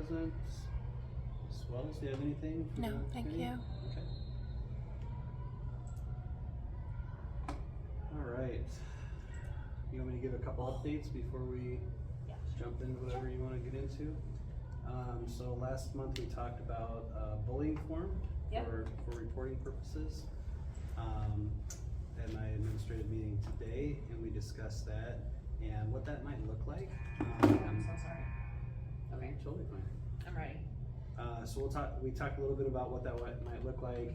present as well. Do you have anything? No, thank you. Okay. All right. You want me to give a couple updates before we jump into whatever you want to get into? So last month we talked about bullying form for reporting purposes. At my administrative meeting today, and we discussed that and what that might look like. I'm so sorry. Okay, Totally fine. I'm ready. So we talked a little bit about what that might look like,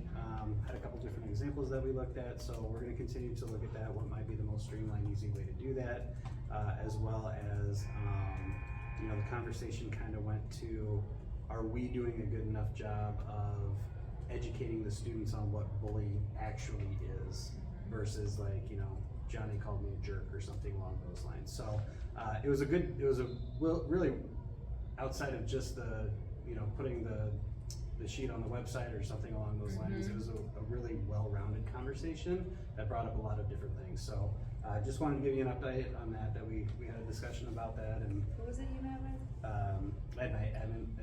had a couple different examples that we looked at, so we're gonna continue to look at that, what might be the most streamlined, easy way to do that, as well as, you know, the conversation kind of went to, are we doing a good enough job of educating the students on what bullying actually is, versus like, you know, Johnny called me a jerk or something along those lines. So, it was really, outside of just the, you know, putting the sheet on the website or something along those lines, it was a really well-rounded conversation that brought up a lot of different things. So I just wanted to give you an update on that we had a discussion about that. And Who was it you met with? at my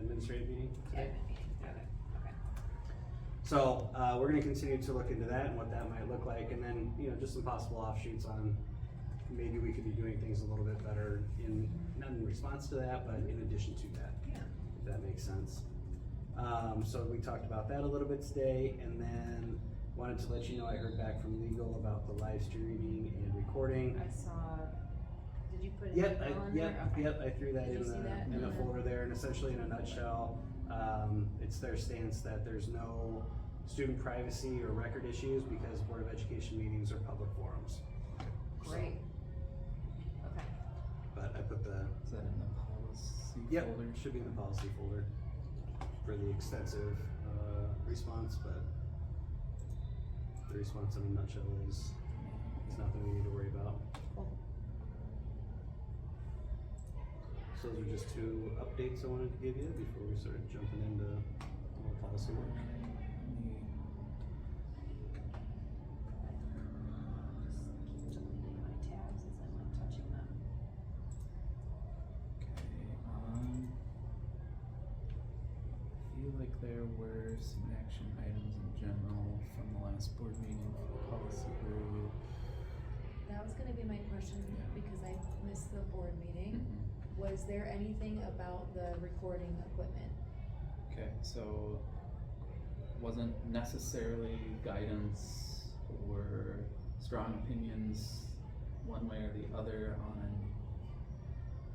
administrative meeting today. Okay. So we're going to continue to look into that and what that might look like, and then, you know, just some possible offshoots on maybe we could be doing things a little bit better not in response to that, but in addition to that. Yeah. If that makes sense. So we talked about that a little bit today, and then wanted to let you know I heard back from legal about the live streaming and recording. I saw, did you put it Yep, on there? Okay. I threw that Did you see that? in the folder there, and essentially in a nutshell, it's their stance that there's no student privacy or record issues because Board of Education meetings are public forums. Great. Okay. But I put the, Is that in the policy yep, folder? should be in the policy folder for the extensive response, but the response in a nutshell is nothing we need to worry about. Cool. So those are just two updates I wanted to give you before we started jumping into more policy work. Just keep deleting my tabs as I'm like touching them. I feel like there were some action items in general from the last board meeting for the policy group. That was gonna be my question, because I missed the board meeting. Was there anything about the recording equipment? Okay, so wasn't necessarily guidance or strong opinions one way or the other on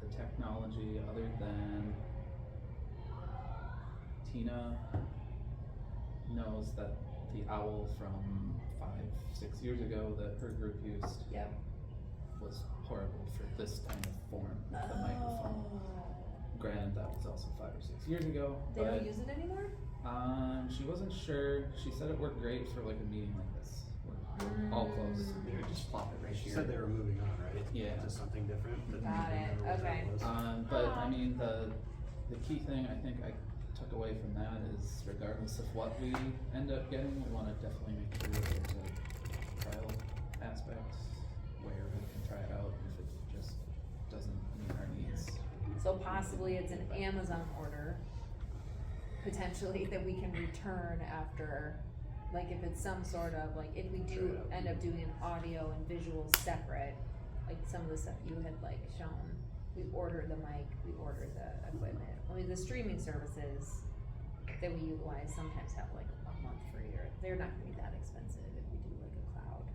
the technology, other than Tina knows that the owl from 5-6 years ago that her group used Yep. was horrible for this kind of form of the microphone. Granted, that was also 5 or 6 years ago. They but don't use it anymore? she wasn't sure. She said it worked great for like a meeting like this. We're all close. You could just plop it right She here. said they were moving on, right? Yeah. To something different. but Got I it. don't remember what that Okay. was. But I mean, the key thing I think I took away from that is, regardless of what we end up getting, we want to definitely make sure that there's a trial aspect where we can try it out if it just doesn't meet our needs. So possibly it's an Amazon order, potentially, that we can return after, like if it's some sort of, like if we do end up doing an audio and visual separate, like some of the stuff you had like shown, we order the mic, we order the equipment. I mean, the streaming services that we utilize sometimes have like a month free, or they're not gonna be that expensive if we do like a cloud.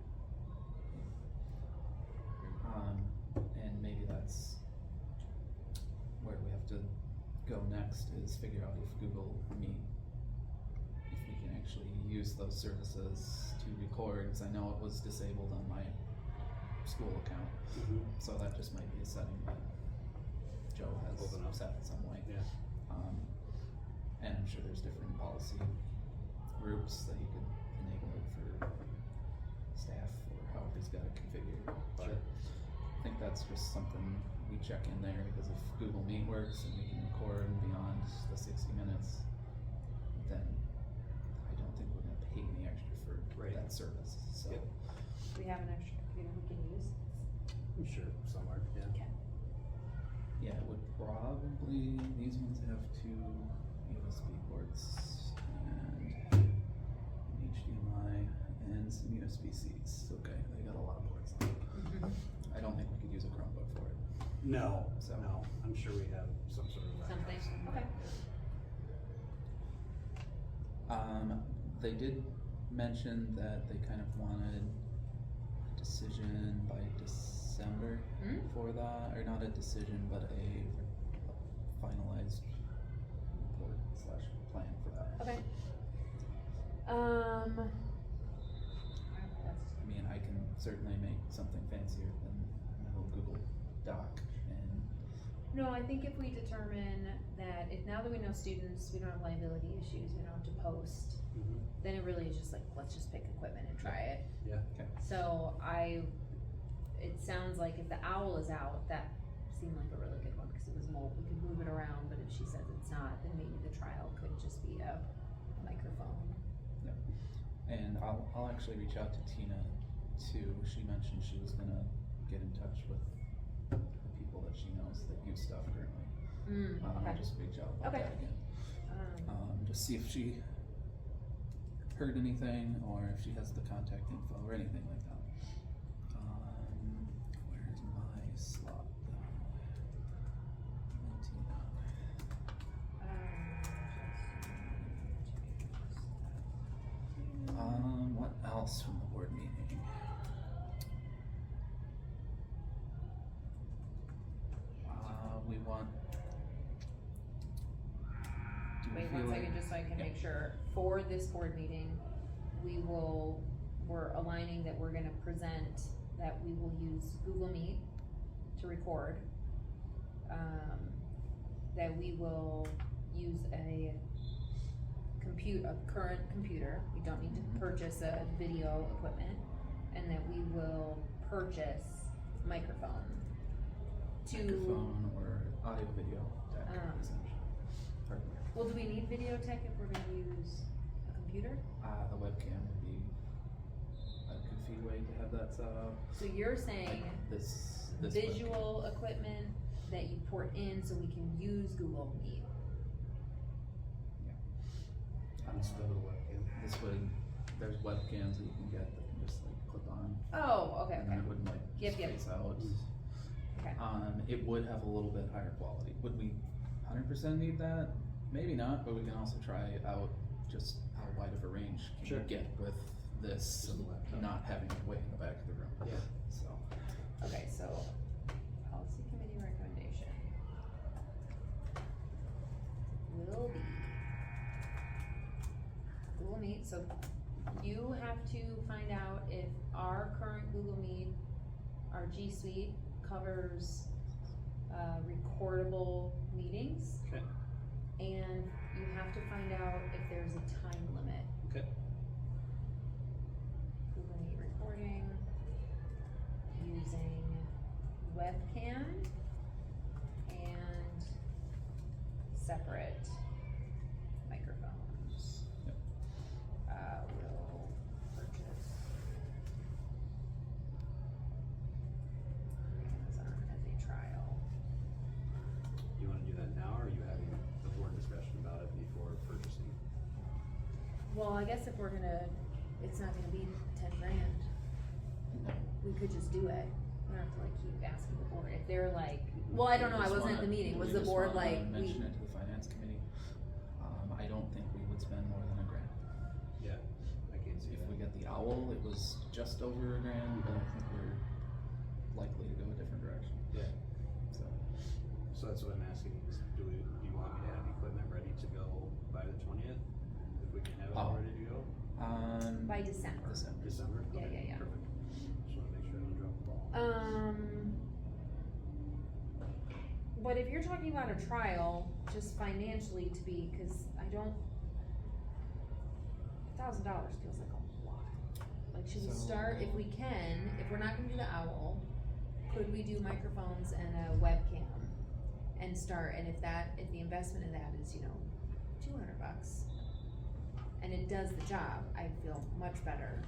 And maybe that's where we have to go next, is figure out if Google Meet, if we can actually use those services to record, 'cause I know it was disabled on my school account. So that just might be a setting that Joe has Open up. set in some way. Yeah. And I'm sure there's different policy groups that you could enable it for staff, or however he's got it configured. But Sure. I think that's just something we check in there, because if Google Meet works and we can record beyond the 60 minutes, then I don't think we're gonna pay any extra for Right. that service, so. Yep. Do we have an extra computer we can use? I'm sure somewhere, yeah. Okay. Yeah, would probably, these ones have two USB ports and an HDMI and some USB-Cs. Okay, they got a lot of ports on it. I don't think we could use a Chromebook for it. No, So- no, I'm sure we have some sort of laptop. Something, somewhere. okay. They did mention that they kind of wanted a decision by December Hmm? for that, or not a decision, but a finalized report slash plan for that. Okay. I mean, I can certainly make something fancier than my little Google Doc, and No, I think if we determine that, if now that we know students, we don't have liability issues, we don't have to post, Mhm. then it really is just like, let's just pick equipment and try it. Yeah. okay. So it sounds like if the owl is out, that seemed like a really good one, cause it was mobile, we could move it around, but if she says it's not, then maybe the trial could just be a microphone. And I'll actually reach out to Tina too. She mentioned she was gonna get in touch with the people that she knows that use stuff currently. I'll Okay. just reach out about Okay. that again. Um, Just see if she heard anything or if she has the contact info or anything like that. Where's my slot though? Tina. What else from the board meeting? We want. Do we Wait feel one like? second, just so I can Yeah. make sure, for this board meeting, we're aligning that we're gonna present that we will use Google Meet to record. That we will use a current computer, we don't need to Mhm. purchase a video equipment, and that we will purchase microphone to. Microphone or audio video tech, essentially. Hardware. Well, do we need video tech if we're gonna use a computer? The webcam would be a goofy way to have that set up. So you're saying Like this visual equipment that you port in so we can use Google Meet? webcam. Instead of the webcam. This would, there's webcams that you can get that can just like clip on. Oh, okay, And then okay. it wouldn't like Yep, yep. space out. Okay. It would have a little bit higher quality. Would we 100% need that? Maybe not, but we can also try out just how wide of a range can Sure. you get with this Just a laptop. not having it way in the back of the room. Yeah. So, Okay, so policy committee recommendation will be Google Meet, so you have to find out if our current Google Meet, our G Suite covers recordable meetings. Okay. And you have to find out if there's a time limit. Okay. Google Meet recording using webcam and separate microphones. Yep. Will purchase Amazon as a trial. You wanna do that now, or are you having a board discussion about it before purchasing? Well, I guess if we're gonna, it's not gonna be 10 grand, no. we could just do it. We don't have to like keep asking the board, if they're like, well, I don't know, I We just wasn't at the wanna- meeting, was we the just board wanna like, mention it to the finance committee. I don't think we would spend more than $1,000. Yeah, I can't see If that. we get the owl, it was just over $1,000, but I think we're likely to go a different direction. Yeah, So, so that's what I'm asking, is do you want me to have equipment ready to go by the 20th? If we can have it all Oh. ready to go? by December. December? Yeah, Okay, yeah, yeah. Perfect. Just wanna make sure I don't drop the ball. But if you're talking about a trial, just financially to be, cause I don't, $1,000 feels like a lot. Like, should we So- start, if we can, if we're not gonna do the owl, could we do microphones and a webcam? And start, and if the investment in that is, $200, and it does the job, I feel much better.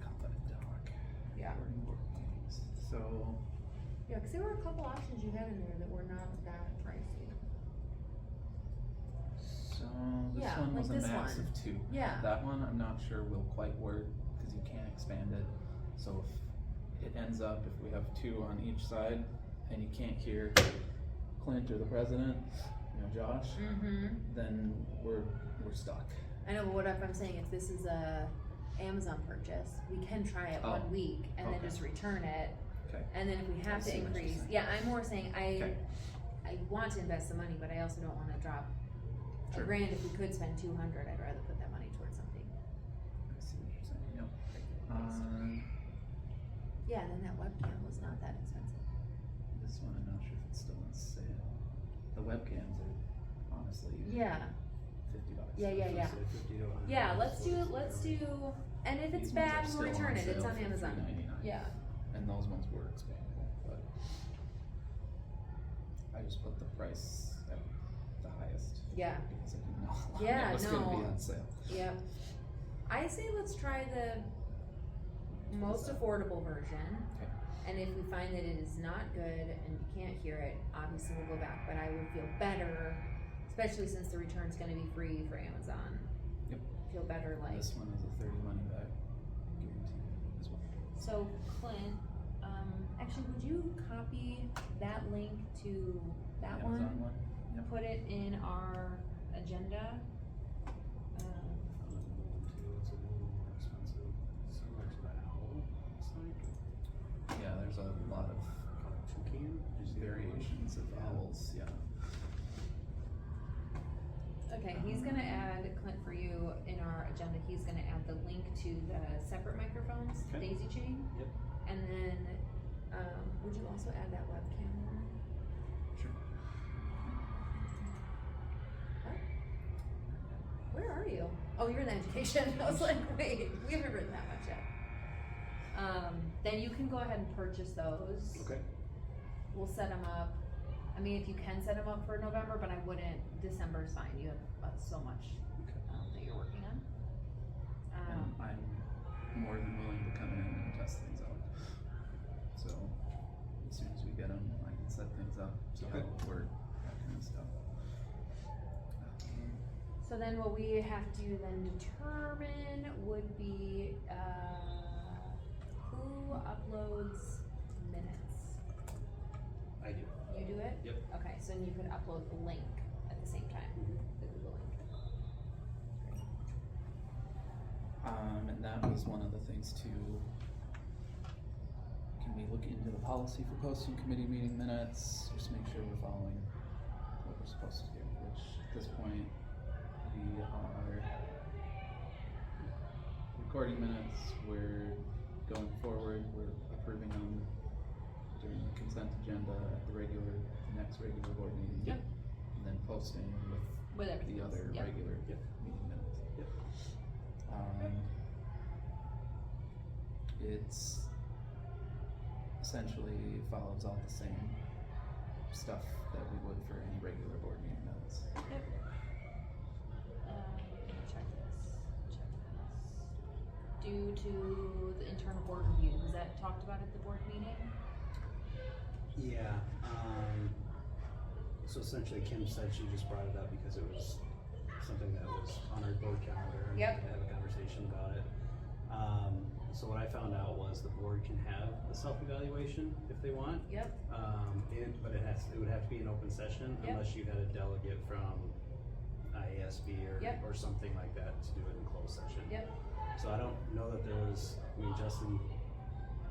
confident dog. Yeah. Recording board meetings. So, Yeah, cause there were a couple options you had in there that were not that pricey. So this Yeah, one like was a this max one. of 2. Yeah. That one I'm not sure will quite work, cause you can't expand it. So if it ends up, if we have 2 on each side, and you can't hear Clint or the president, you know, Josh, Mm-hmm. then we're stuck. I know, but what if I'm saying if this is a Amazon purchase, we can try it Oh, 1 week and then okay. just return it. Okay. And then if we I have to see what you're increase, saying. yeah, I'm more saying Okay. I want to invest the money, but I also don't wanna drop Sure. $1,000 if we could spend 200, I'd rather put that money towards something. I see what you're saying, yep. Yeah, and then that webcam was not that expensive. This one I'm not sure if it's still on sale. The webcams are honestly Yeah, $50. yeah, yeah, yeah. So 50 to 100. Yeah, let's do, and if it's These ones bad, are we'll still return it, it's sale on for Amazon. $3.99. Yeah, And those ones were expandable, but I just put the price at the highest yeah, because I didn't know how long Yeah, it was gonna be no. on sale. yep. I say let's try the most affordable version. Okay. And if we find that it is not good and you can't hear it, obviously we'll go back, but I would feel better, especially since the return's gonna be free for Amazon. Yep. Feel better like, This one is a 30 money back guarantee as well. so Clint, actually, would you copy that link to that Amazon one? Yep. Put it in our agenda. It's a little more expensive. Similar to that owl, looks like. Yeah, there's a lot of Toucan. Did you see that one? variations of owls, yeah. Okay, he's gonna add, Clint, for you, in our agenda, he's gonna add the link to the separate microphones, Okay. daisy chain. Yep. And then, would you also add that webcam one? Sure. Where are you? Oh, you're in education. I was like, wait, we haven't written that much yet. Then you can go ahead and purchase those. Okay. We'll set them up. I mean, if you can set them up for November, but I wouldn't, December's fine, you have so much, Okay. that you're working on. And I'm more than willing to come in and test things out. So, as soon as we get them, I can set things up, see how Okay. it would work, that kind of stuff. So then what we have to then determine would be, who uploads minutes? I do. You do it? Yep. Okay, so then you could upload the link at the same time, the Google link. And that was one of the things too. Can we look into the policy for posting committee meeting minutes, just make sure we're following what we're supposed to do, which at this point, we are recording minutes, we're going forward, we're approving them during the consent agenda at the next regular board meeting. Yep. And then posting With everything the else, other yep. regular Yep. meeting minutes. Yep. It's essentially follows all the same stuff that we would for any regular board meeting minutes. Yep. Check this. Due to the internal board review, was that talked about at the board meeting? Yeah, so essentially Kim said she just brought it up because it was something that was on her board calendar and we Yep. could have a conversation about it. So what I found out was the board can have a self-evaluation if they want. Yep. But it would have to be an open session Yep. unless you had a delegate from IASB Yep. or something like that to do it in closed session. Yep. So I don't know that there was, I mean, Justin,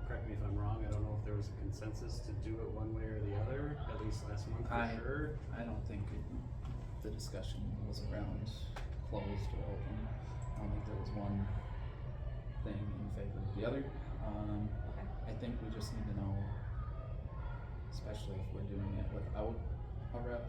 correct me if I'm wrong, I don't know if there was a consensus to do it one way or the other, at least last month for sure. I don't think the discussion was around closed or open. I don't think there was one thing in favor of the other. Okay. I think we just need to know, especially if we're doing it without a rep,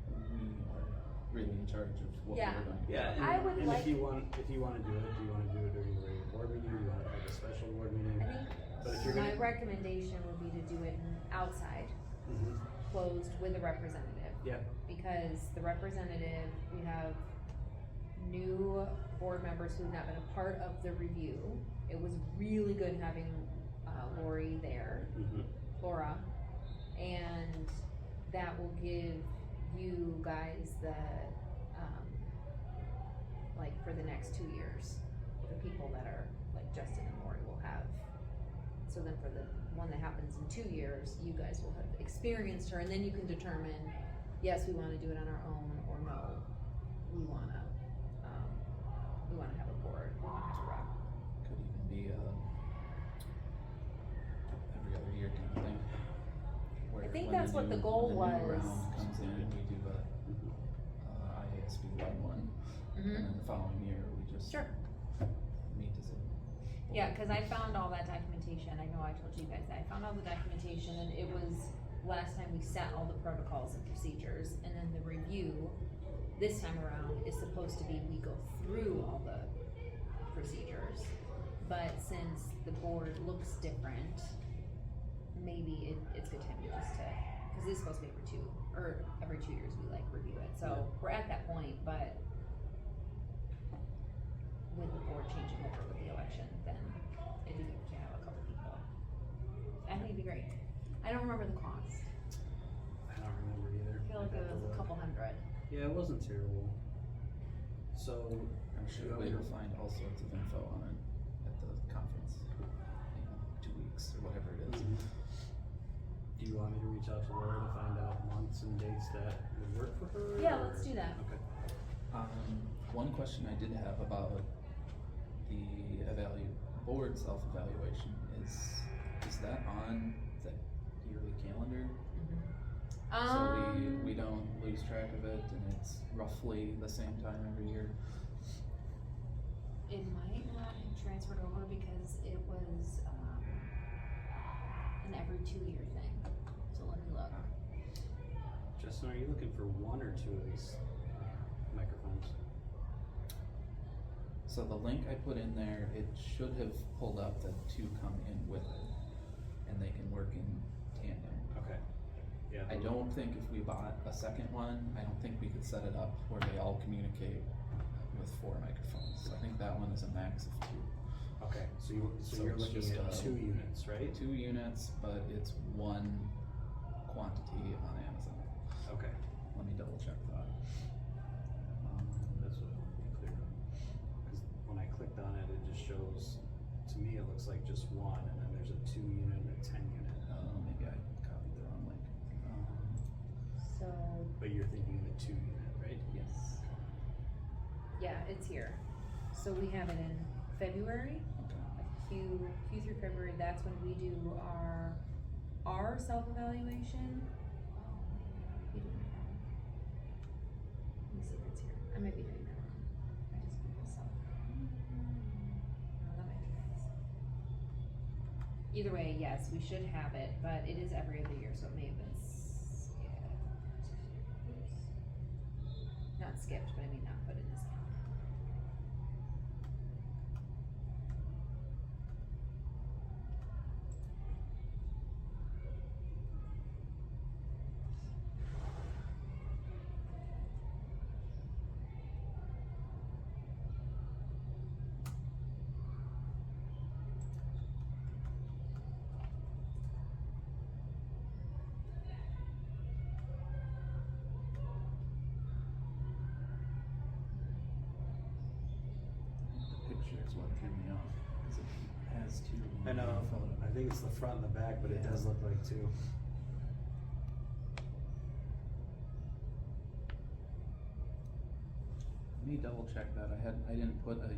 we are really in charge of what Yeah. we're going to do. Yeah, I would and like- if you wanna do it, do you wanna do it during the regular board meeting, do you wanna have a special board meeting? I But if you're think my gonna- recommendation would be to do it outside, Mhm. closed with a representative. Yeah, Because the representative, we have new board members who have not been a part of the review. It was really good having Lori there. mhm. Laura, and that will give you guys the, like, for the next 2 years, the people that are, like, Justin and Lori will have. So then for the one that happens in 2 years, you guys will have experienced her, and then you can determine, yes, we wanna do it on our own, or no, we wanna have a board, we wanna have a rep. Could even be every other year kind of thing. Where I think when that's what the goal when the new was. round comes in, we do a IASB 1-1, and then the following year we just Sure. meet as a board. Yeah, cause I found all that documentation, I know I told you guys that, I found all the documentation, and it was last time we set all the protocols and procedures, and then the review, this time around, is supposed to be, we go through all the procedures. But since the board looks different, maybe it's a good time to just cause it's supposed to be every 2 years we like review it, so we're at that point, but with the board changing over with the election, then it'd be good to have a couple people. I think it'd be great. I don't remember the cost. I don't remember either. I feel like it was a couple hundred. Yeah, it wasn't terrible. So, I'm sure we'll find all sorts of info on it at the conference in 2 weeks or whatever it is. do you want me to reach out to Laura to find out months and dates that would work for her? Yeah, or- let's do that. Okay. One question I did have about the board self-evaluation is that on the yearly calendar? So we don't lose track of it and it's roughly the same time every year? It might not have transferred over because it was, an every 2-year thing, so let me look. Justin, are you looking for one or two of these microphones? So the link I put in there, it should have pulled up that 2 come in with it and they can work in tandem. Okay. Yeah. I don't think if we bought a second one, I don't think we could set it up where they all communicate with 4 microphones. So I think that one is a max of 2. Okay, so So you're it's looking just, at 2 units, right? 2 units, but it's 1 quantity on Amazon. Okay. Let me double check that. That's what I want to be clear on. Cause when I clicked on it, it just shows, to me, it looks like just 1, and then there's a 2 unit and a 10 unit. Maybe I copied the wrong link. So, But you're thinking the 2 unit, right? Yes. yeah, it's here. So we have it in February, Okay. Q through February, that's when we do our self-evaluation. We do it now. Let me see if it's here, I might be doing that wrong, I just put this up. No, that might be nice. Either way, yes, we should have it, but it is every other year, so it may have been skipped. Not skipped, but I mean not put in this calendar. The picture is what threw me off, because it has 2. I know, photo. I think it's the front and the back, but it Yeah. does look like 2. Let me double check that. I didn't put a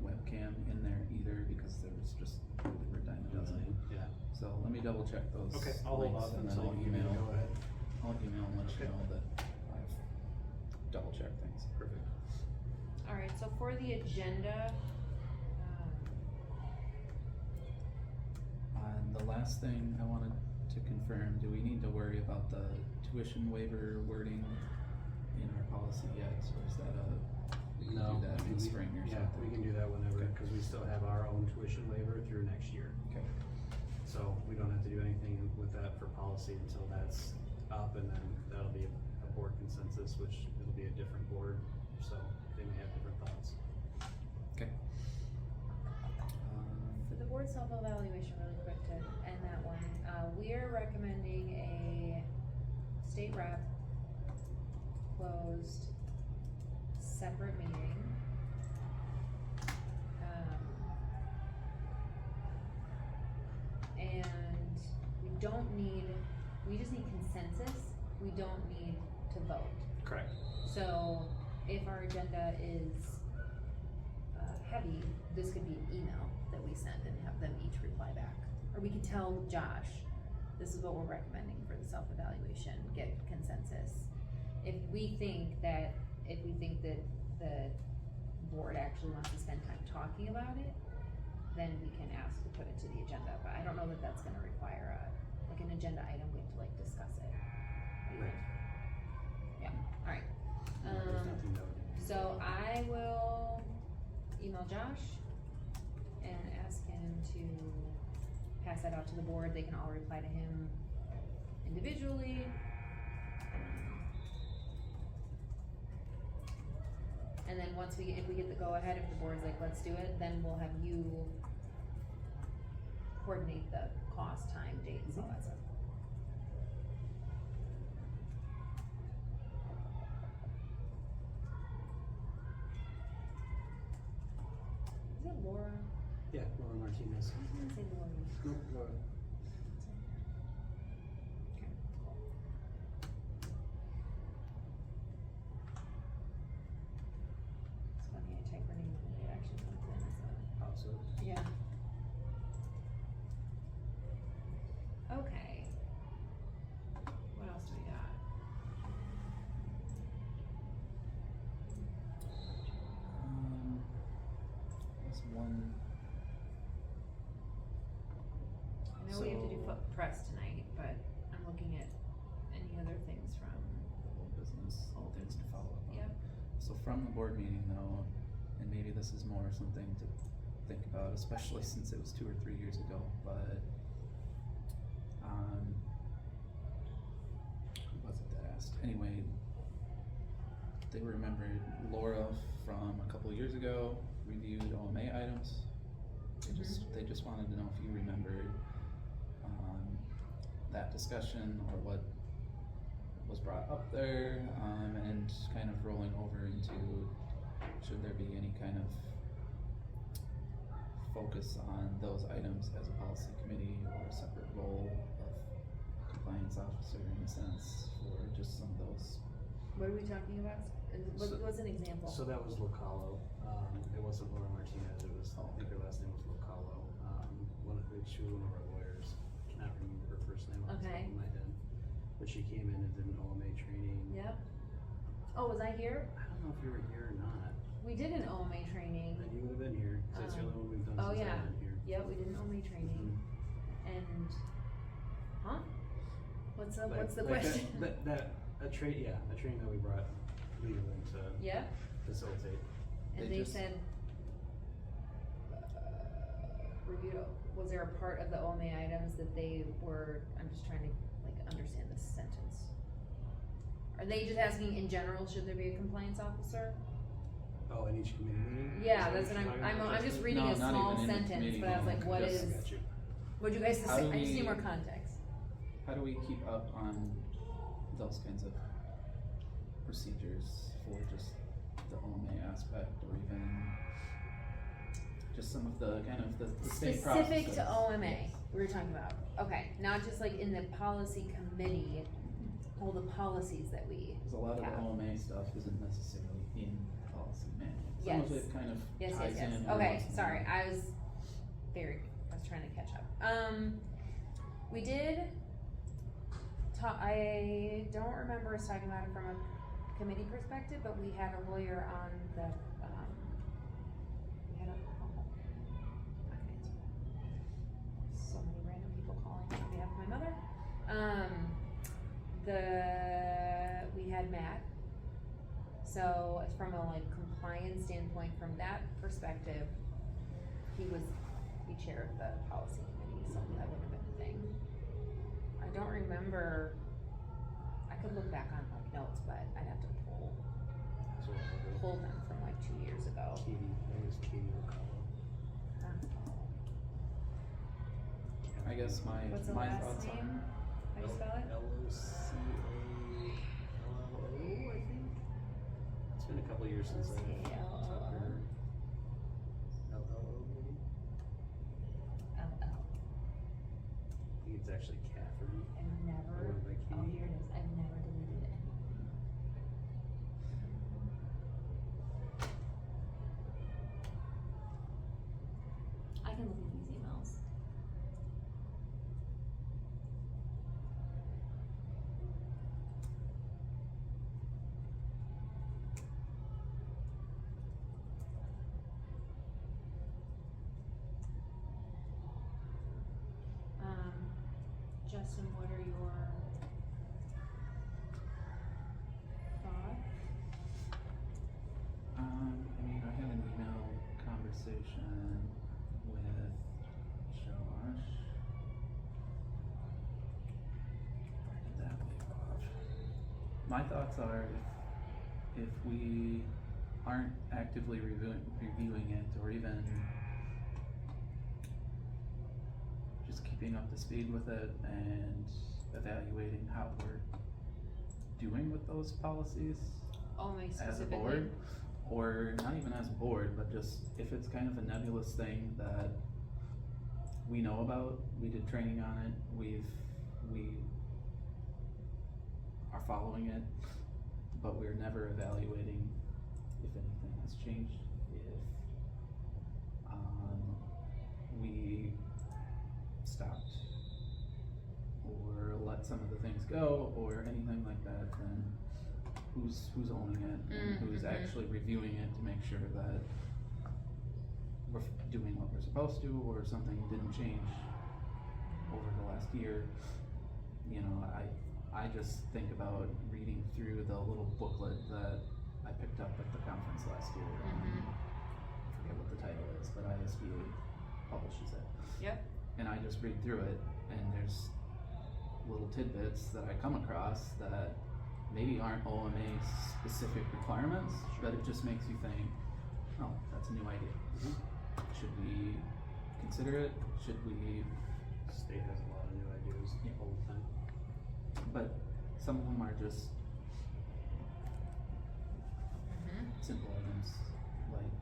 webcam in there either because there was just a dime a dozen. Yeah. So let me double check those Okay, I'll hold links off and then until I'll you give me the email. go ahead. I'll email and let you Okay. know that I've double checked things. Perfect. Alright, so for the agenda, And the last thing I wanted to confirm, do we need to worry about the tuition waiver wording in our policy yet, or is that we can No, do that in the spring or yeah, something? we can do that whenever, Okay. cause we still have our own tuition waiver through next year. Okay. So we don't have to do anything with that for policy until that's up, and then that'll be a board consensus, which it'll be a different board, so they may have different thoughts. Okay. for the board self-evaluation really quick to end that one. We're recommending a state rep closed separate meeting. And we just need consensus, we don't need to vote. Correct. So if our agenda is heavy, this could be an email that we send and have them each reply back. Or we could tell Josh, this is what we're recommending for the self-evaluation, get consensus. If we think that the board actually wants to spend time talking about it, then we can ask to put it to the agenda, but I don't know that that's gonna require an agenda item, we have to like discuss it. Right. Yeah, alright. There's nothing that would- So I will email Josh and ask him to pass that out to the board, they can all reply to him individually. And then once if we get the go-ahead, if the board's like, let's do it, then we'll have you coordinate the cost, time, dates, all that stuff. Is it Laura? Yeah, Laura Martinez. I was gonna say Laura. Nope, Laura. Okay, cool. It's funny, I type her name and it actually comes in as a. Pops up. Yeah. Okay. What else do we got? There's one, I know we have to do So- foot press tonight, but I'm looking at any other things from, old business, old things to follow up on. yep, So from the board meeting though, and maybe this is more something to think about, especially since it was 2 or 3 years ago, but, who was it that asked? Anyway, they remembered Laura from a couple years ago reviewed OMA items. They just wanted to know if you remembered, that discussion or what was brought up there, and kind of rolling over into, should there be any kind of focus on those items as a policy committee or a separate role of compliance officer in a sense for just some of those. what are we talking about? What's an example? So that was Localo, it wasn't Laura Martinez, it was, I think her last name was Localo, she was one of our lawyers, cannot remember her first name off the top Okay. of my head. But she came in and did an OMA training. Yep. Oh, was I here? I don't know if you were here or not, We did an OMA training. then you would have been here, cause that's the only one we've done Oh, since yeah. I've been here. Yep, we did an OMA training, and, huh? What's the question? A training that we brought legal in to Yep, facilitate. and They they just- said, review, was there a part of the OMA items that they were, I'm just trying to like understand this sentence. Are they just asking in general, should there be a compliance officer? Oh, in each committee meeting? Yeah, Is that's that what you're I'm talking about, just Justin? reading No, a not small even in the sentence, committee but I was like, meeting, what just- is, Got you. what'd you guys just How say, do I just need we- more context. How do we keep up on those kinds of procedures for just the OMA aspect or even just some of the kind of the state processes? Specific to OMA, Yes. we were talking about, okay, not just like in the policy committee, all the policies that we Cause a lot of the have. OMA stuff isn't necessarily in policy manual. Some Yes. of it kind of Yes, ties yes, yes, in. every okay, once in a sorry, while. I was trying to catch up. We did I don't remember us talking about it from a committee perspective, but we had a lawyer on the, we had a, oh, I'm not gonna answer that. So many random people calling on behalf of my mother. We had Matt. So from a like compliance standpoint, from that perspective, he was the chair of the policy committee, so that would have been a thing. I don't remember, I could look back on like notes, but I'd have to So, pull them from like 2 years ago. Katie, I think it was Katie Localo. I guess What's the my last thoughts name? are, How do you spell it? LOCALLO, I think. It's been a couple years since I've LOCALLO. talked to her. LLO maybe? LL. I think it's actually Catherine. I've never, I went by oh, Katie. here it is, I've never deleted anything. I can look at these emails. Justin, what are your thoughts? I mean, I had an email conversation with Josh. Where did that leave off? My thoughts are if we aren't actively reviewing it or even just keeping up to speed with it and evaluating how we're doing with those policies Only as a specifically. board, or not even as a board, but just if it's kind of a nebulous thing that we know about, we did training on it, we are following it, but we're never evaluating if anything has changed, if we stopped or let some of the things go or anything like that, then who's owning it and who's actually reviewing it to make sure that we're doing what we're supposed to, or something didn't change over the last year. You know, I just think about reading through the little booklet that I picked up at the conference last year. I forget what the title is, but ISBA publishes it. Yep. And I just read through it, and there's little tidbits that I come across that maybe aren't OMA specific requirements, but it just makes you think, oh, that's a new idea. Should we consider it? Should we? State has a lot of new ideas all the time. But some of them are just simple items, like,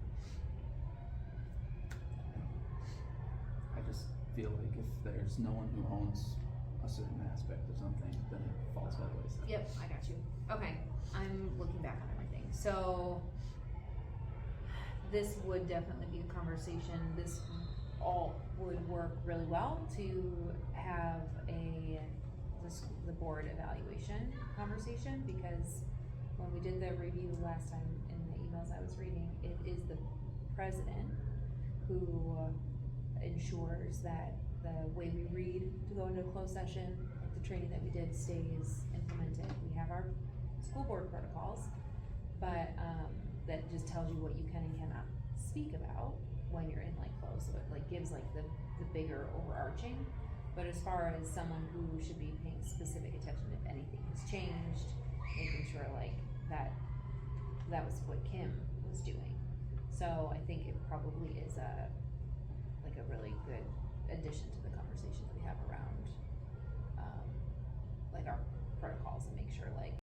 I just feel like if there's no one who owns a certain aspect of something, then it falls by the wayside. Yep, I got you. Okay, I'm looking back on everything. So this would definitely be a conversation. This all would work really well to have the board evaluation conversation, because when we did the review last time in the emails I was reading, it is the president who ensures that the way we read to go into a closed session, like the training that we did, stays implemented. We have our school board protocols, but that just tells you what you can and cannot speak about when you're in like closed, so it like gives like the bigger overarching. But as far as someone who should be paying specific attention if anything has changed, making sure like that was what Kim was doing. So I think it probably is a really good addition to the conversation that we have around like our protocols, and make sure like